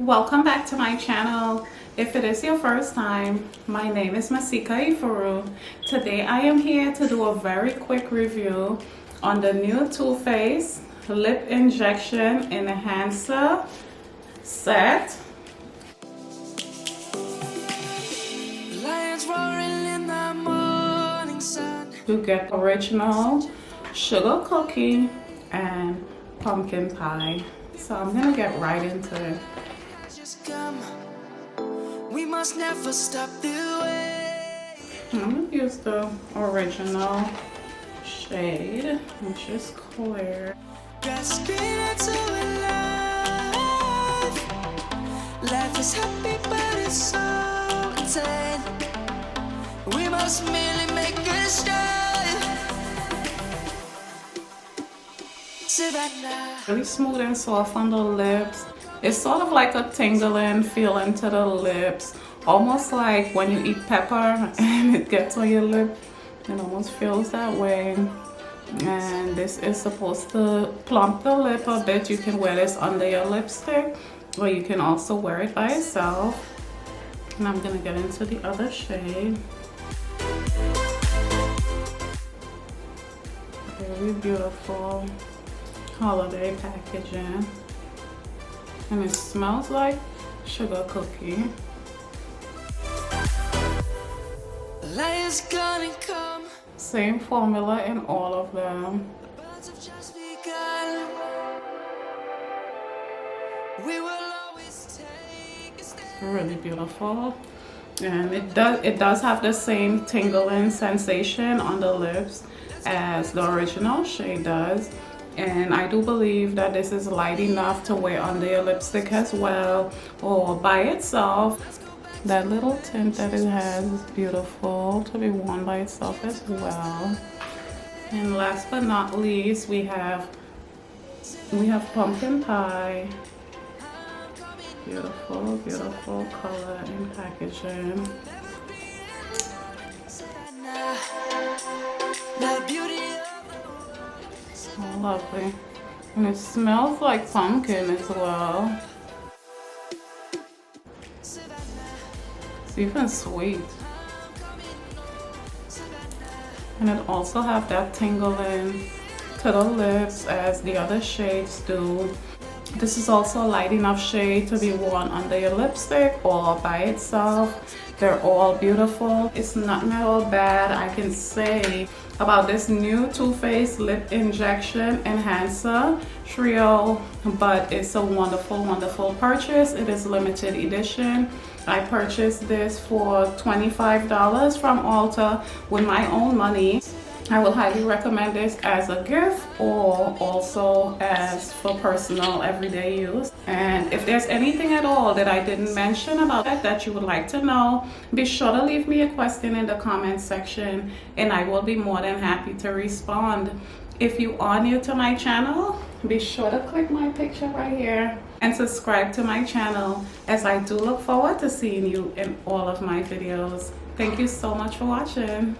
Welcome back to my channel. If it is your first time, my name is Masika Ifuru. Today I am here to do a very quick review on the new Too Faced Lip Injection Enhancer set. Lions roaring in the morning sun. You get original sugar cookie and pumpkin pie. So I'm gonna get right into it. Just come. We must never stop the way. I'm gonna use the original shade, which is clear. Grasping into love. Life is happy, but it's so insane. We must merely make a start. Savannah. Really smooth and soft on the lips. It's sort of like a tingling feeling to the lips, almost like when you eat pepper and it gets on your lip. It almost feels that way. And this is supposed to plump the lip a bit. You can wear this under your lipstick, or you can also wear it by itself. And I'm gonna get into the other shade. Very beautiful holiday packaging. And it smells like sugar cookie. Lions gonna come. Same formula in all of them. The birds have just begun. We will always take a stand. Really beautiful. And it does have the same tingling sensation on the lips as the original shade does. And I do believe that this is light enough to wear under your lipstick as well, or by itself. That little tint that it has is beautiful to be worn by itself as well. And last but not least, we have pumpkin pie. Beautiful, beautiful color and packaging. The beauty. Oh, lovely. And it smells like pumpkin as well. It's even sweet. And it also have that tingling to the lips as the other shades do. This is also a light enough shade to be worn under your lipstick or by itself. They're all beautiful. It's nothing at all bad I can say about this new Too Faced Lip Injection Enhancer Trio, but it's a wonderful, wonderful purchase. It is limited edition. I purchased this for $25 from Ulta with my own money. I will highly recommend this as a gift or also as for personal everyday use. And if there's anything at all that I didn't mention about that you would like to know, be sure to leave me a question in the comment section and I will be more than happy to respond. If you are new to my channel, be sure to click my picture right here and subscribe to my channel, as I do look forward to seeing you in all of my videos. Thank you so much for watching.